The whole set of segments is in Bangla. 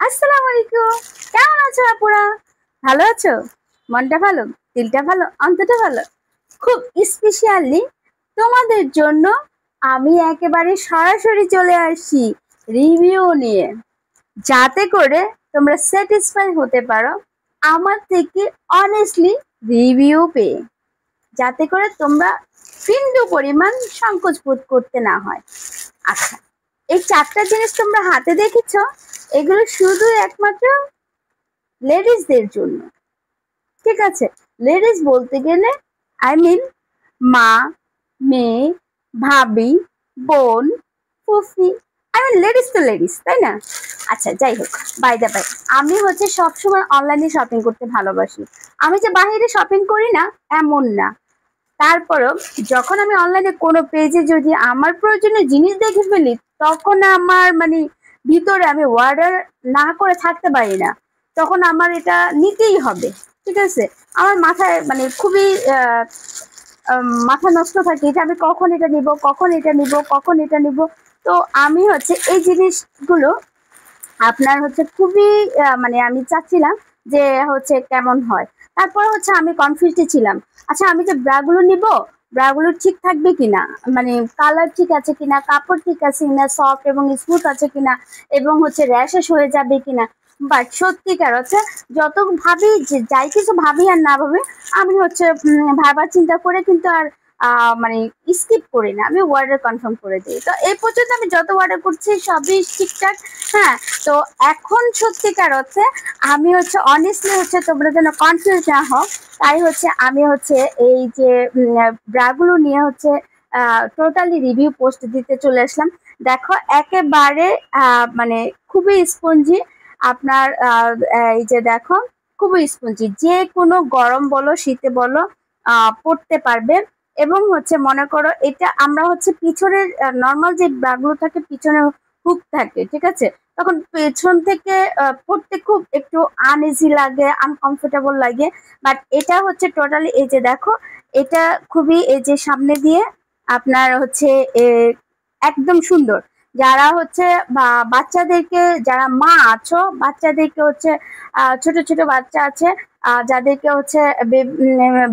আসসালামু আলাইকুম। কেমন আছো আপুরা? ভালো আছো? মনটা ভালো, দিলটা ভালো, অন্তরটা ভালো। খুব স্পেশালি তোমাদের জন্য আমি একেবারে সরাসরি চলে আসছি রিভিউ নিয়ে, যাতে করে তোমরা স্যাটিসফাই হতে পারো আমার থেকে অনেস্টলি রিভিউ পেয়ে, যাতে করে তোমরা বিন্দু পরিমাণ সংকোচ বোধ করতে না হয়। আচ্ছা, এই চারটা জিনিস তোমরা হাতে দেখেছো, এগুলো শুধু একমাত্র লেডিসদের জন্য। ঠিক আছে, লেডিস বলতে গেলে আই মিন মা, মেয়ে, ভাবি, বোন, ফুফি, আই মিন লেডিস তো লেডিস, তাই না? আচ্ছা, যাই হোক, বাই দা বাই, আমি হচ্ছে সবসময় অনলাইনে শপিং করতে ভালোবাসি। আমি যে বাইরে শপিং করি না এমন না, তারপরও যখন আমি অনলাইনে কোনো পেজে যদি আমার প্রয়োজনীয় জিনিস দেখে ফেলি, তখন আমার মানে ভিতরে আমি অর্ডার না করে থাকতে পারি না। তখন আমার এটা নিতেই হবে। ঠিক আছে, আমার মাথায় মানে খুবই মাথা নষ্ট থাকে যে আমি কখন এটা নিব, কখন এটা নিব, কখন এটা নিব। তো আমি হচ্ছে এই জিনিসগুলো আপনার হচ্ছে খুবই মানে আমি চাচ্ছিলাম যে হচ্ছে কেমন হয়। তারপর হচ্ছে আমি কনফিউজড ছিলাম, আচ্ছা আমি যে ব্রাগুলো নিব, ব্রাগুলো ঠিক থাকবে কিনা, মানে কালার ঠিক আছে কিনা, কাপড় ঠিক আছে কিনা, সফট এবং স্মুথ আছে কিনা, এবং হচ্ছে র্যাশেস হয়ে যাবে কিনা। বাট সত্যিকার হচ্ছে যত ভাবি, যে যাই কিছু ভাবি আর না ভাবে, আমি হচ্ছে ভাবার চিন্তা করে কিন্তু আর মানে স্কিপ করি না, আমি অর্ডার কনফার্ম করে দিই। তো এই পর্যন্ত আমি যত অর্ডার করছি সবই ঠিকঠাক। হ্যাঁ, তো এখন সত্যিকার হচ্ছে আমি হচ্ছে অনেস্টলি হচ্ছে তোমরা যেন কনফিউজ না হও, তাই হচ্ছে আমি হচ্ছে এই যে ব্রাগুলো নিয়ে হচ্ছে টোটালি রিভিউ পোস্ট দিতে চলে আসলাম। দেখো একেবারে মানে খুবই স্পঞ্জি, আপনার এই যে দেখো খুবই স্পঞ্জি, যে কোনো গরম বলো শীতে বলো পড়তে পারবে। এবং হচ্ছে মনে করো এটা আমরা হচ্ছে পিছনের নর্মাল যে ব্রাগুলো থাকে পিছনে হুক থাকে, ঠিক আছে, তখন পেছন থেকে পড়তে খুব একটু আনইজি লাগে, আনকমফোর্টেবল লাগে। বাট এটা হচ্ছে টোটালি এই যে দেখো, এটা খুবই এই যে সামনে দিয়ে আপনার হচ্ছে এ, একদম সুন্দর। যারা হচ্ছে বা বাচ্চাদেরকে, যারা মা আছো বাচ্চাদেরকে হচ্ছে ছোট ছোট বাচ্চা আছে যাদেরকে হচ্ছে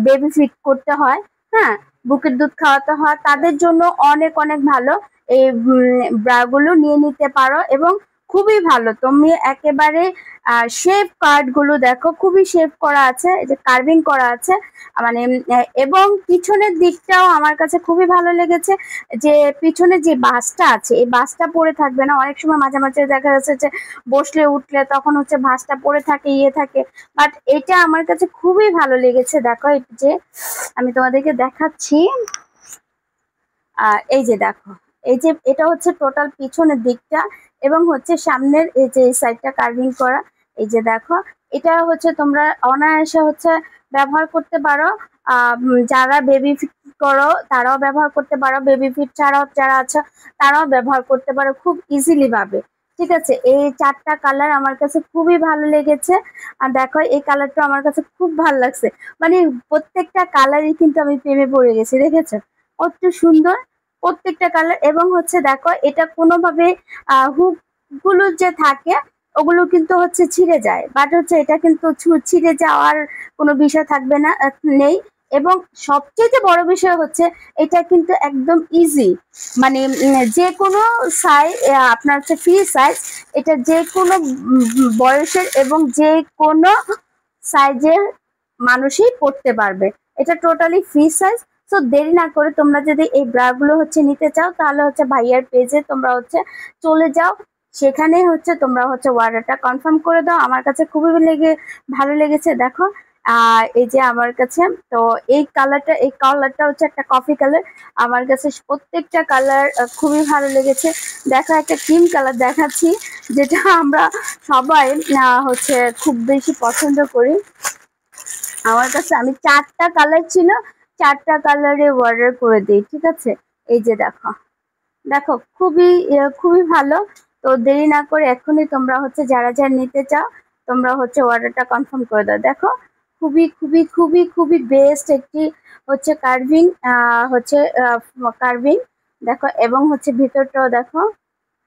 বেবি ফিড করতে হয়, হ্যাঁ, বুকের দুধ খাওয়াতে হয়, তাদের জন্য অনেক অনেক ভালো। এই ব্রাগুলো নিয়ে নিতে পারো এবং খুবই ভালো। তুমি একেবারে শেপ কার্ড গুলো দেখো, খুবই শেপ করা আছে, এই যে কার্ভিং করা আছে, মানে এবং পিছনের দিকটাও আমার কাছে খুবই ভালো লেগেছে। যে পিছনে যে বাসটা আছে, এই বাসটা পড়ে থাকবে না, অনেক সময় মাঝে মাঝে দেখা যাচ্ছে যে বসলে উঠলে তখন হচ্ছে ভাঁজটা পড়ে থাকে, ইয়ে থাকে। বাট এটা আমার কাছে খুবই ভালো লেগেছে। দেখো এই যে আমি তোমাদেরকে দেখাচ্ছি, এই যে দেখো, এই যে এটা হচ্ছে টোটাল পিছনের দিকটা এবং হচ্ছে সামনের এই যে সাইডটা কার্ভিং করা। এই যে দেখো, এটা হচ্ছে তোমরা অনায়াসে হচ্ছে ব্যবহার করতে পারো। যারা বেবি ফিট করো তারাও ব্যবহার করতে পারো, বেবি ফিট ছাড়াও যারা আছে তারাও ব্যবহার করতে পারো খুব ইজিলি ভাবে। ঠিক আছে, এই চারটা কালার আমার কাছে খুবই ভালো লেগেছে। আর দেখো এই কালারটা আমার কাছে খুব ভালো লাগছে, মানে প্রত্যেকটা কালারই কিন্তু আমি প্রেমে পড়ে গেছি, দেখেছো কত সুন্দর প্রত্যেকটা কালার। এবং হচ্ছে দেখো এটা কোনোভাবে হুক গুলো যে থাকে ওগুলো কিন্তু হচ্ছে ছিঁড়ে যায়, বাট হচ্ছে এটা কিন্তু ছিঁড়ে যাওয়ার কোনো বিষয় থাকবে না, নেই। এবং সবচেয়ে বড় বিষয় হচ্ছে এটা কিন্তু একদম ইজি, মানে যে কোনো সাইজ, আপনার হচ্ছে ফ্রি সাইজ, এটা যে কোনো বয়সের এবং যে কোনো সাইজের মানুষই পড়তে পারবে। এটা টোটালি ফ্রি সাইজ। সো দেরি না করে তোমরা যদি এই ব্রাগুলো হচ্ছে নিতে চাও, তাহলে হচ্ছে ভাইয়ার পেজে তোমরা হচ্ছে চলে যাও, সেখানে হচ্ছে তোমরা হচ্ছে অর্ডারটা কনফার্ম করে দাও। আমার কাছে খুবই ভালো লেগেছে। দেখো এই যে আমার কাছে, তো এই কালারটা হচ্ছে একটা কফি কালার, আমার কাছে প্রত্যেকটা কালার খুবই ভালো লেগেছে। দেখো একটা ক্রিম কালার দেখাচ্ছি, যেটা আমরা সবাই হচ্ছে খুব বেশি পছন্দ করি। আমার কাছে আমি চারটা কালার ছিল, চারটা কালারে অর্ডার করে দিই। ঠিক আছে, এই যে দেখো, দেখো খুবই ভালো। তো দেরি না করে এখনই তোমরা হচ্ছে যারা যারা নিতে চাও তোমরা হচ্ছে অর্ডারটা কনফার্ম করে দাও। দেখো খুবই খুবই খুবই খুবই বেস্ট একটি হচ্ছে কার্ভিং, হচ্ছে কার্ভিং। দেখো এবং হচ্ছে ভিতরটাও দেখো,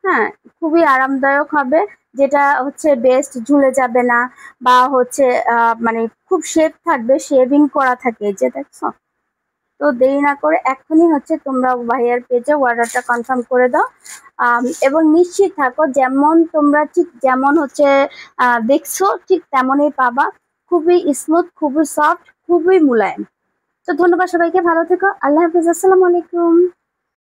হ্যাঁ, খুবই আরামদায়ক হবে, যেটা হচ্ছে বেস্ট, ঝুলে যাবে না বা হচ্ছে মানে খুব শেপ থাকবে, শেভিং করা থাকে, এই যে দেখছো। তো দেরি না করে এখনই হচ্ছে তোমরা ভাইয়ার পেজে অর্ডারটা কনফার্ম করে দাও। এবং নিশ্চিত থাকো, যেমন তোমরা ঠিক যেমন হচ্ছে দেখছো ঠিক তেমনই পাবা। খুবই স্মুথ, খুবই সফট, খুবই মুলায়েম। তো ধন্যবাদ সবাইকে, ভালো থেকো, আল্লাহ হাফিজ, আসসালামু আলাইকুম।